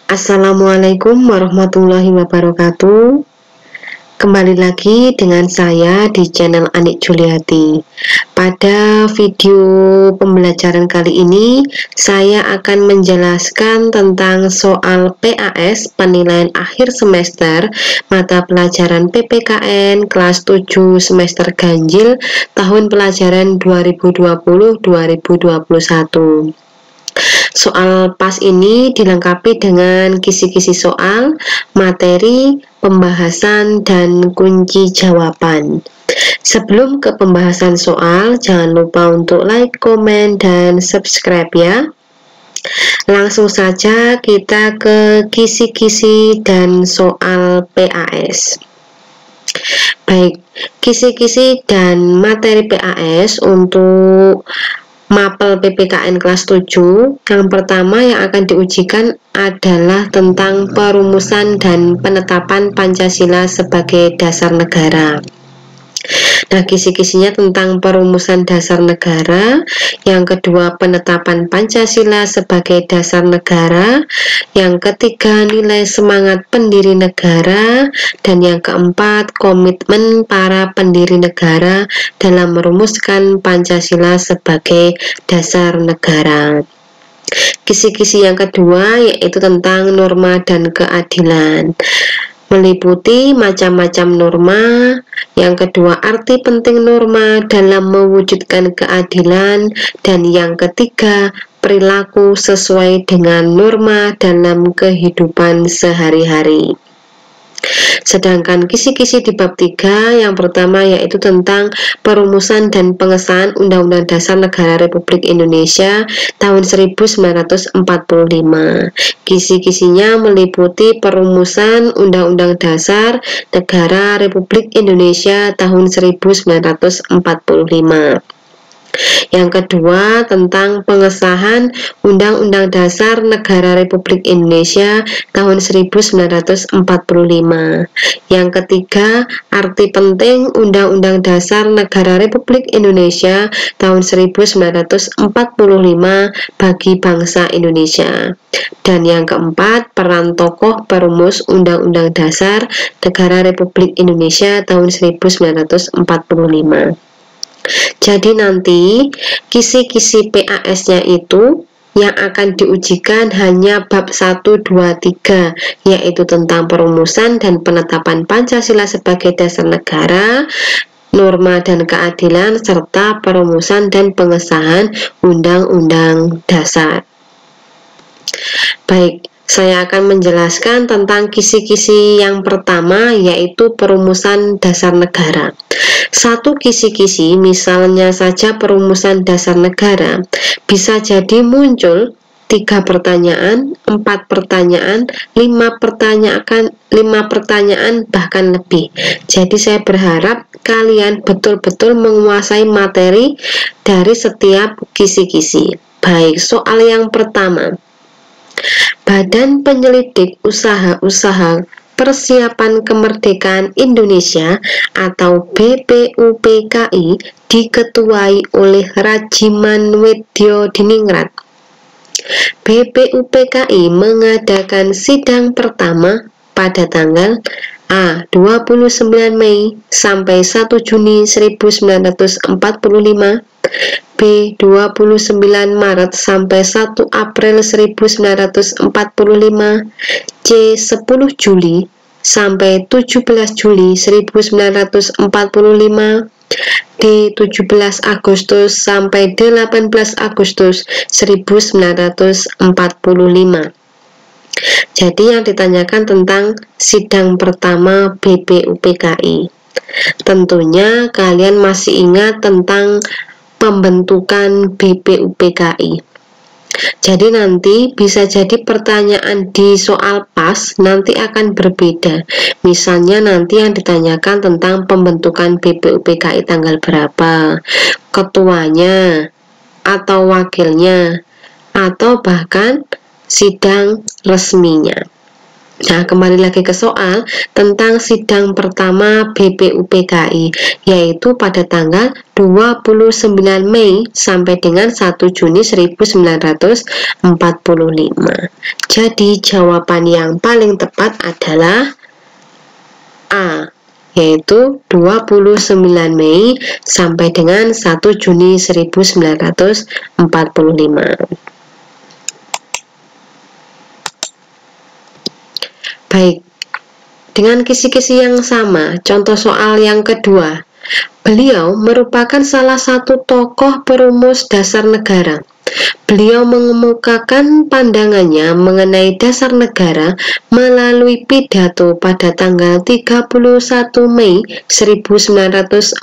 Assalamualaikum warahmatullahi wabarakatuh. Kembali lagi dengan saya di channel Anik Juliati. Pada video pembelajaran kali ini, saya akan menjelaskan tentang soal PAS penilaian akhir semester mata pelajaran PPKN kelas 7 semester ganjil tahun pelajaran 2020-2021. Soal PAS ini dilengkapi dengan kisi-kisi soal, materi, pembahasan, dan kunci jawaban. Sebelum ke pembahasan soal, jangan lupa untuk like, komen, dan subscribe ya. Langsung saja kita ke kisi-kisi dan soal PAS. Baik, kisi-kisi dan materi PAS untuk mapel PPKN kelas 7. Yang pertama yang akan diujikan adalah tentang perumusan dan penetapan Pancasila sebagai dasar negara. Nah, kisi-kisinya tentang perumusan dasar negara, yang kedua penetapan Pancasila sebagai dasar negara, yang ketiga nilai semangat pendiri negara, dan yang keempat komitmen para pendiri negara dalam merumuskan Pancasila sebagai dasar negara. Kisi-kisi yang kedua yaitu tentang norma dan keadilan, meliputi macam-macam norma. Yang kedua, arti penting norma dalam mewujudkan keadilan, dan yang ketiga, perilaku sesuai dengan norma dalam kehidupan sehari-hari. Sedangkan kisi-kisi di bab 3 yang pertama yaitu tentang perumusan dan pengesahan Undang-Undang Dasar Negara Republik Indonesia tahun 1945. Kisi-kisinya meliputi perumusan Undang-Undang Dasar Negara Republik Indonesia tahun 1945. Yang kedua tentang pengesahan Undang-Undang Dasar Negara Republik Indonesia tahun 1945. Yang ketiga, arti penting Undang-Undang Dasar Negara Republik Indonesia tahun 1945 bagi bangsa Indonesia. Dan yang keempat, peran tokoh perumus Undang-Undang Dasar Negara Republik Indonesia tahun 1945. Jadi nanti kisi-kisi PAS-nya itu yang akan diujikan hanya bab 1, 2, 3, yaitu tentang perumusan dan penetapan Pancasila sebagai dasar negara, norma dan keadilan, serta perumusan dan pengesahan Undang-Undang Dasar. Baik, saya akan menjelaskan tentang kisi-kisi yang pertama yaitu perumusan dasar negara. Satu kisi-kisi, misalnya saja perumusan dasar negara, bisa jadi muncul 3 pertanyaan, 4 pertanyaan, 5 pertanyaan, bahkan lebih. Jadi saya berharap kalian betul-betul menguasai materi dari setiap kisi-kisi. Baik, soal yang pertama. Badan Penyelidik Usaha-Usaha Persiapan Kemerdekaan Indonesia atau BPUPKI diketuai oleh Rajiman Wedyo Diningrat. BPUPKI mengadakan sidang pertama pada tanggal A. 29 Mei sampai 1 Juni 1945, B. 29 Maret sampai 1 April 1945, C. 10 Juli sampai 17 Juli 1945, D. 17 Agustus sampai 18 Agustus 1945. Jadi yang ditanyakan tentang sidang pertama BPUPKI. Tentunya kalian masih ingat tentang pembentukan BPUPKI. Jadi nanti bisa jadi pertanyaan di soal PAS nanti akan berbeda. Misalnya nanti yang ditanyakan tentang pembentukan BPUPKI tanggal berapa, ketuanya atau wakilnya, atau bahkan sidang resminya. Nah, kembali lagi ke soal tentang sidang pertama BPUPKI, yaitu pada tanggal 29 Mei sampai dengan 1 Juni 1945. Jadi, jawaban yang paling tepat adalah A, yaitu 29 Mei sampai dengan 1 Juni 1945. Baik, dengan kisi-kisi yang sama, contoh soal yang kedua. Beliau merupakan salah satu tokoh perumus dasar negara. Beliau mengemukakan pandangannya mengenai dasar negara melalui pidato pada tanggal 31 Mei 1945.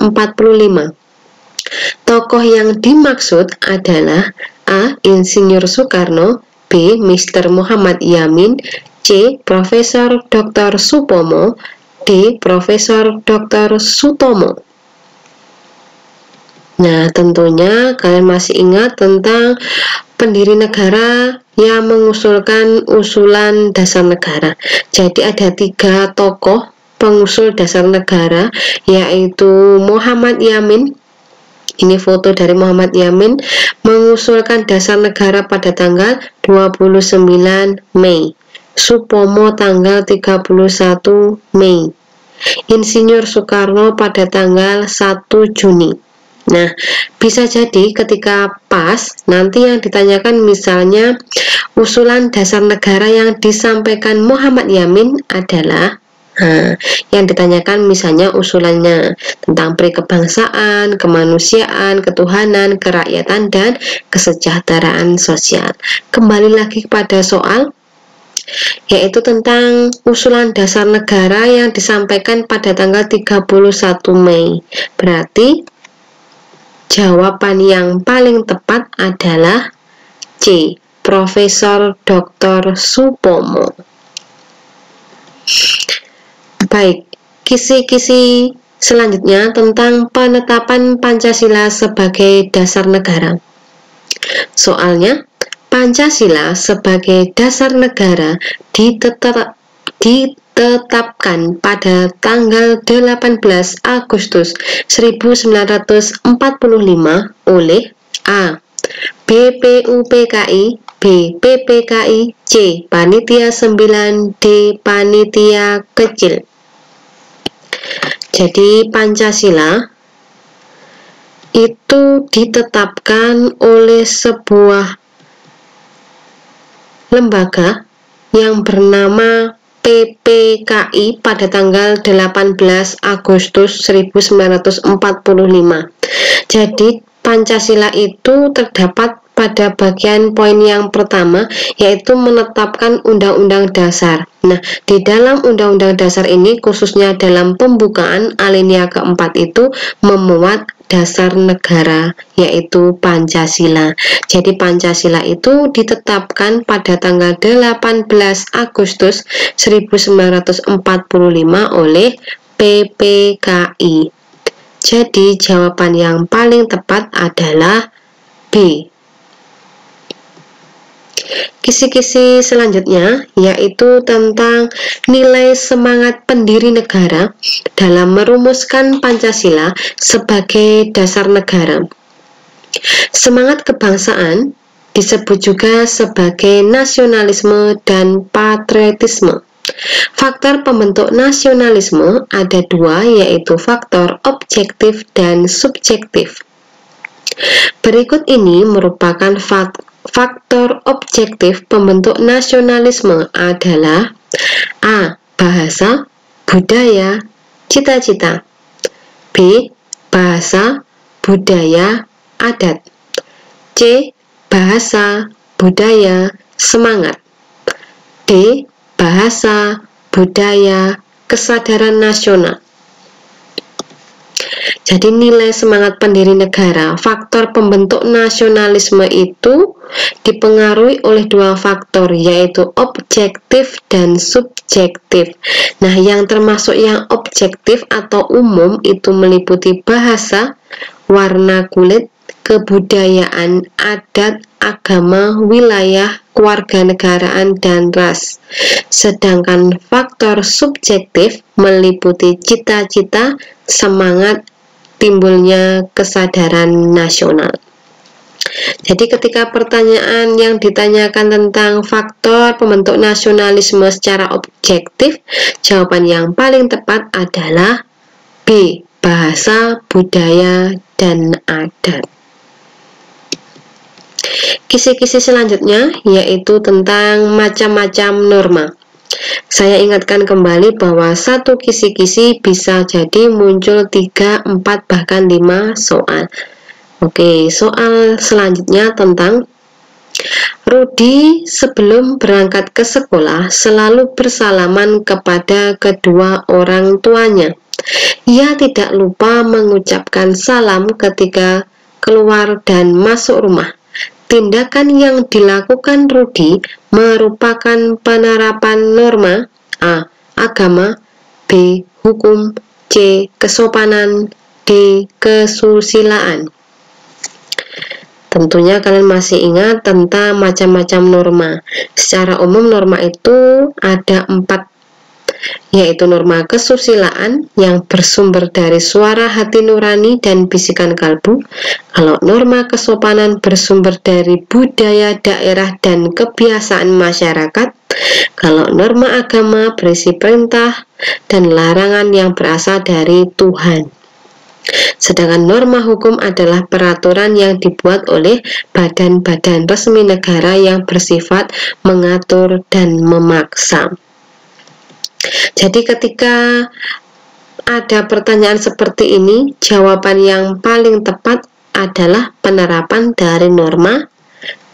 Tokoh yang dimaksud adalah A. Insinyur Soekarno, B. Mr. Muhammad Yamin, C. Profesor Dr. Supomo, D. Profesor Dr. Sutomo. Nah, tentunya kalian masih ingat tentang pendiri negara yang mengusulkan usulan dasar negara. Jadi ada 3 tokoh pengusul dasar negara, yaitu Muhammad Yamin. Ini foto dari Muhammad Yamin mengusulkan dasar negara pada tanggal 29 Mei. Supomo tanggal 31 Mei. Insinyur Soekarno pada tanggal 1 Juni. Nah, bisa jadi ketika pas, nanti yang ditanyakan misalnya usulan dasar negara yang disampaikan Muhammad Yamin adalah yang ditanyakan misalnya usulannya tentang perikebangsaan, kemanusiaan, ketuhanan, kerakyatan, dan kesejahteraan sosial. Kembali lagi kepada soal, yaitu tentang usulan dasar negara yang disampaikan pada tanggal 31 Mei. Berarti jawaban yang paling tepat adalah C. Profesor Dr. Supomo. Baik, kisi-kisi selanjutnya tentang penetapan Pancasila sebagai dasar negara. Soalnya, Pancasila sebagai dasar negara ditetapkan pada tanggal 18 Agustus 1945 oleh A. BPUPKI, B. PPKI, C. Panitia 9, D. Panitia Kecil. Jadi Pancasila itu ditetapkan oleh sebuah lembaga yang bernama PPKI pada tanggal 18 Agustus 1945. Jadi Pancasila itu terdapat pada bagian poin yang pertama, yaitu menetapkan Undang-Undang Dasar. Nah, di dalam Undang-Undang Dasar ini, khususnya dalam pembukaan alinea keempat itu memuat dasar negara, yaitu Pancasila. Jadi Pancasila itu ditetapkan pada tanggal 18 Agustus 1945 oleh PPKI. Jadi jawaban yang paling tepat adalah B. Kisi-kisi selanjutnya yaitu tentang nilai semangat pendiri negara dalam merumuskan Pancasila sebagai dasar negara. Semangat kebangsaan disebut juga sebagai nasionalisme dan patriotisme. Faktor pembentuk nasionalisme ada 2, yaitu faktor objektif dan subjektif. Berikut ini merupakan faktor objektif pembentuk nasionalisme adalah A. Bahasa, budaya, cita-cita, B. Bahasa, budaya, adat, C. Bahasa, budaya, semangat, D. Bahasa, budaya, kesadaran nasional. Jadi nilai semangat pendiri negara, faktor pembentuk nasionalisme itu dipengaruhi oleh 2 faktor, yaitu objektif dan subjektif. Nah, yang termasuk yang objektif atau umum itu meliputi bahasa, warna kulit, kebudayaan, adat, agama, wilayah, kewarganegaraan, dan ras. Sedangkan faktor subjektif meliputi cita-cita, semangat, timbulnya kesadaran nasional. Jadi ketika pertanyaan yang ditanyakan tentang faktor pembentuk nasionalisme secara objektif, jawaban yang paling tepat adalah B. Bahasa, budaya, dan adat. Kisi-kisi selanjutnya yaitu tentang macam-macam norma. Saya ingatkan kembali bahwa satu kisi-kisi bisa jadi muncul 3, 4, bahkan 5 soal. Oke, soal selanjutnya tentang Rudi sebelum berangkat ke sekolah selalu bersalaman kepada kedua orang tuanya. Ia tidak lupa mengucapkan salam ketika keluar dan masuk rumah. Tindakan yang dilakukan Rudi merupakan penerapan norma A. Agama, B. Hukum, C. Kesopanan, D. Kesusilaan. Tentunya kalian masih ingat tentang macam-macam norma. Secara umum norma itu ada 4, yaitu norma kesusilaan yang bersumber dari suara hati nurani dan bisikan kalbu. Kalau norma kesopanan bersumber dari budaya daerah dan kebiasaan masyarakat. Kalau norma agama berisi perintah dan larangan yang berasal dari Tuhan. Sedangkan norma hukum adalah peraturan yang dibuat oleh badan-badan resmi negara yang bersifat mengatur dan memaksa. Jadi ketika ada pertanyaan seperti ini, jawaban yang paling tepat adalah penerapan dari norma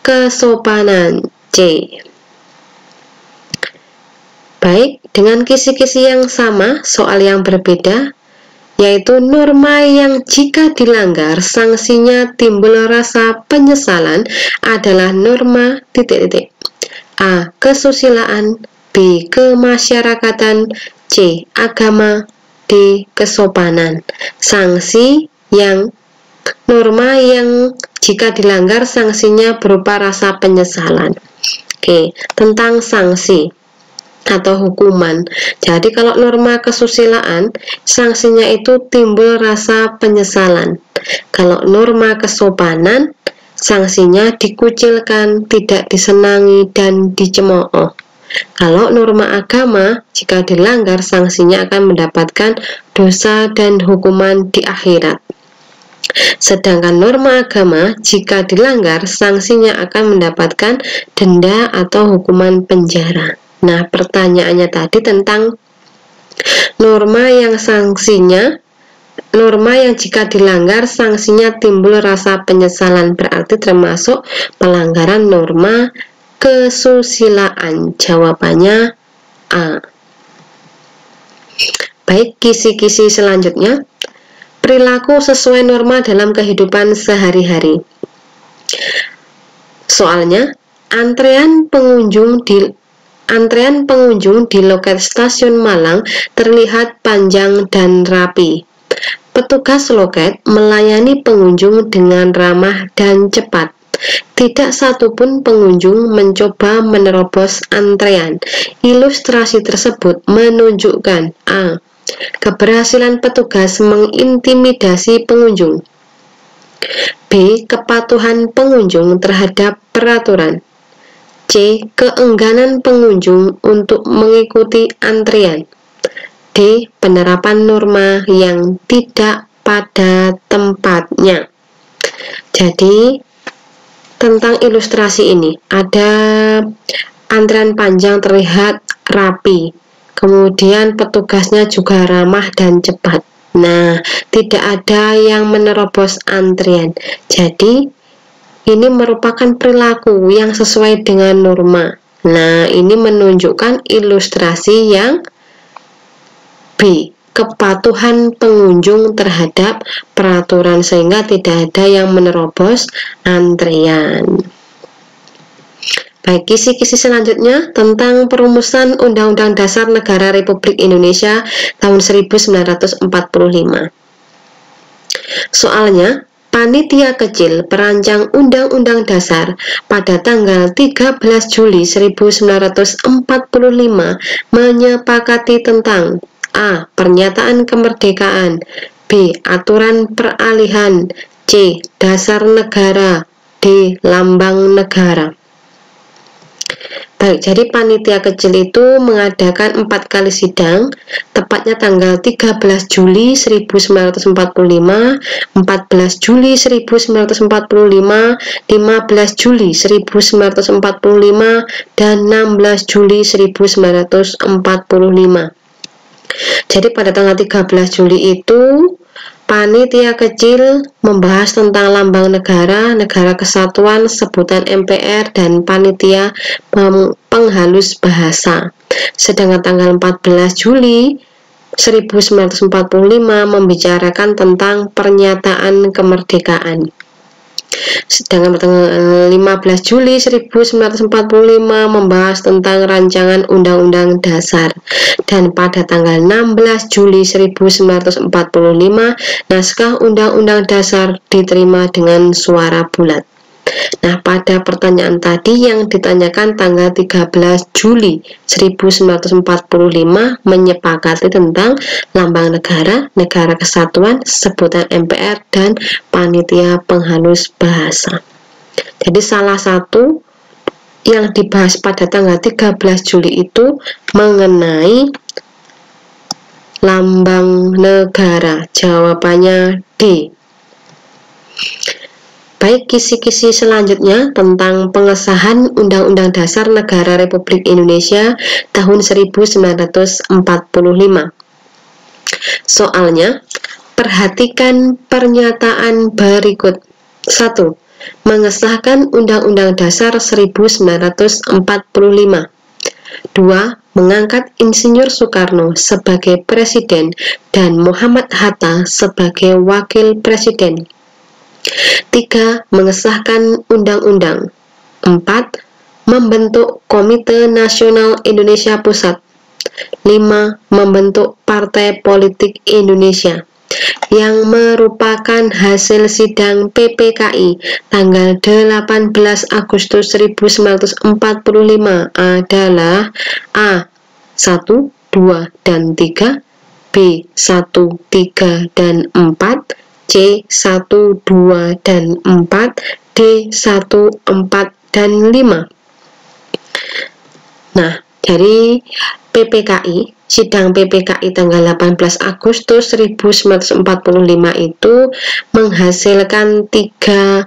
kesopanan, C. Baik, dengan kisi-kisi yang sama, soal yang berbeda, yaitu norma yang jika dilanggar sanksinya timbul rasa penyesalan adalah norma A. Kesusilaan, B. Kemasyarakatan, C. Agama, D. Kesopanan. Norma yang jika dilanggar sanksinya berupa rasa penyesalan. Oke, tentang sanksi atau hukuman. Jadi kalau norma kesusilaan, sanksinya itu timbul rasa penyesalan. Kalau norma kesopanan, sanksinya dikucilkan, tidak disenangi, dan dicemooh. Kalau norma agama, jika dilanggar, sanksinya akan mendapatkan dosa dan hukuman di akhirat. Sedangkan norma agama, jika dilanggar, sanksinya akan mendapatkan denda atau hukuman penjara. Nah, pertanyaannya tadi tentang norma yang jika dilanggar sanksinya timbul rasa penyesalan, berarti termasuk pelanggaran norma kesusilaan. Jawabannya A. Baik, kisi-kisi selanjutnya. Perilaku sesuai norma dalam kehidupan sehari-hari. Soalnya, antrean pengunjung di loket stasiun Malang terlihat panjang dan rapi. Petugas loket melayani pengunjung dengan ramah dan cepat. Tidak satupun pengunjung mencoba menerobos antrean. Ilustrasi tersebut menunjukkan A. Keberhasilan petugas mengintimidasi pengunjung, B. Kepatuhan pengunjung terhadap peraturan, C. Keengganan pengunjung untuk mengikuti antrian, D. Penerapan norma yang tidak pada tempatnya. Jadi tentang ilustrasi ini, ada antrian panjang terlihat rapi, kemudian petugasnya juga ramah dan cepat. Nah, tidak ada yang menerobos antrian. Jadi ini merupakan perilaku yang sesuai dengan norma. Nah, ini menunjukkan ilustrasi yang B. Kepatuhan pengunjung terhadap peraturan, sehingga tidak ada yang menerobos antrian. Baik, kisi-kisi selanjutnya tentang perumusan Undang-Undang Dasar Negara Republik Indonesia tahun 1945. Soalnya, Panitia Kecil Perancang Undang-Undang Dasar pada tanggal 13 Juli 1945 menyepakati tentang A. Pernyataan kemerdekaan, B. Aturan peralihan, C. Dasar negara, D. Lambang negara. Baik, jadi panitia kecil itu mengadakan 4 kali sidang, tepatnya tanggal 13 Juli 1945, 14 Juli 1945, 15 Juli 1945, dan 16 Juli 1945. Jadi pada tanggal 13 Juli itu panitia kecil membahas tentang lambang negara, negara kesatuan, sebutan MPR, dan panitia penghalus bahasa. Sedangkan tanggal 14 Juli 1945 membicarakan tentang pernyataan kemerdekaan. Sedangkan tanggal 15 Juli 1945 membahas tentang rancangan Undang-Undang Dasar, dan pada tanggal 16 Juli 1945 naskah Undang-Undang Dasar diterima dengan suara bulat. Nah, pada pertanyaan tadi yang ditanyakan tanggal 13 Juli 1945 menyepakati tentang lambang negara, negara kesatuan, sebutan MPR, dan panitia penghalus bahasa. Jadi salah satu yang dibahas pada tanggal 13 Juli itu mengenai lambang negara. Jawabannya D. Baik, kisi-kisi selanjutnya tentang pengesahan Undang-Undang Dasar Negara Republik Indonesia tahun 1945. Soalnya, perhatikan pernyataan berikut. 1. Mengesahkan Undang-Undang Dasar 1945. 2. Mengangkat Insinyur Soekarno sebagai Presiden dan Muhammad Hatta sebagai Wakil Presiden. 3. Mengesahkan undang-undang. 4. Membentuk Komite Nasional Indonesia Pusat. 5. Membentuk Partai Politik Indonesia, yang merupakan hasil sidang PPKI tanggal 18 Agustus 1945 adalah A. 1, 2, dan 3, B. 1, 3, dan 4, C. 1, 2, dan 4, D. 1, 4, dan 5. Nah, dari PPKI, sidang PPKI tanggal 18 Agustus 1945 itu menghasilkan 3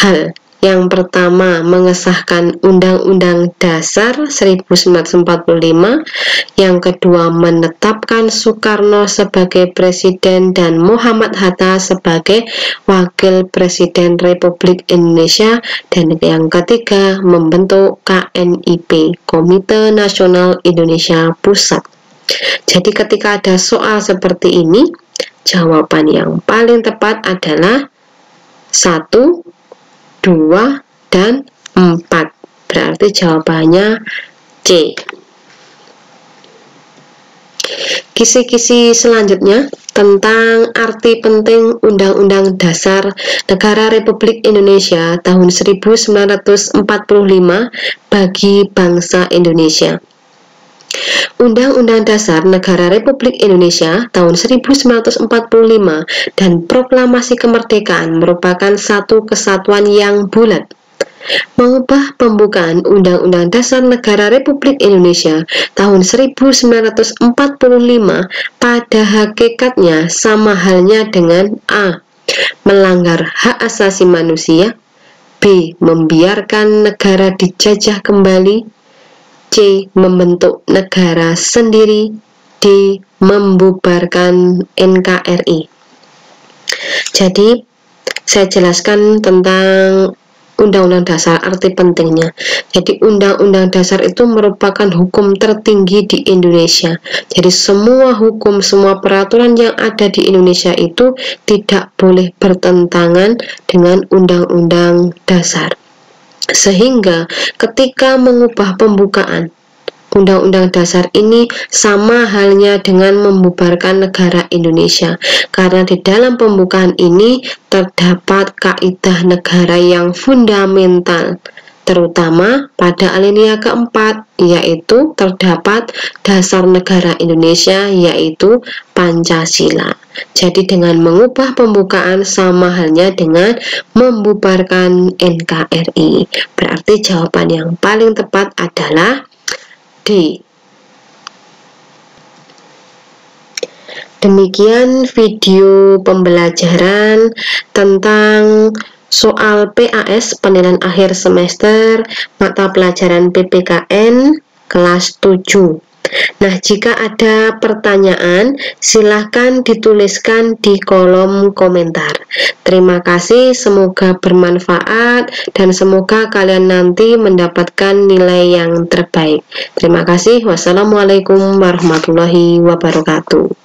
hal. Yang pertama, mengesahkan Undang-Undang Dasar 1945. Yang kedua, menetapkan Soekarno sebagai Presiden dan Muhammad Hatta sebagai Wakil Presiden Republik Indonesia. Dan yang ketiga, membentuk KNIP, Komite Nasional Indonesia Pusat. Jadi ketika ada soal seperti ini, jawaban yang paling tepat adalah 1, 2, dan 4. Berarti jawabannya C. Kisi-kisi selanjutnya tentang arti penting Undang-Undang Dasar Negara Republik Indonesia tahun 1945 bagi bangsa Indonesia. Undang-Undang Dasar Negara Republik Indonesia tahun 1945 dan Proklamasi Kemerdekaan merupakan satu kesatuan yang bulat. Mengubah pembukaan Undang-Undang Dasar Negara Republik Indonesia tahun 1945 pada hakikatnya sama halnya dengan A. Melanggar hak asasi manusia, B. Membiarkan negara dijajah kembali, C. Membentuk negara sendiri, D. Membubarkan NKRI. Jadi, saya jelaskan tentang Undang-Undang Dasar, arti pentingnya. Jadi Undang-Undang Dasar itu merupakan hukum tertinggi di Indonesia. Jadi semua hukum, semua peraturan yang ada di Indonesia itu tidak boleh bertentangan dengan Undang-Undang Dasar. Sehingga ketika mengubah pembukaan Undang-Undang Dasar ini sama halnya dengan membubarkan negara Indonesia, karena di dalam pembukaan ini terdapat kaidah negara yang fundamental, terutama pada alinea keempat, yaitu terdapat dasar negara Indonesia, yaitu Pancasila. Jadi dengan mengubah pembukaan sama halnya dengan membubarkan NKRI. Berarti jawaban yang paling tepat adalah D. Demikian video pembelajaran tentang soal PAS, penilaian akhir semester, mata pelajaran PPKN kelas 7. Nah, jika ada pertanyaan, silahkan dituliskan di kolom komentar. Terima kasih, semoga bermanfaat dan semoga kalian nanti mendapatkan nilai yang terbaik. Terima kasih. Wassalamualaikum warahmatullahi wabarakatuh.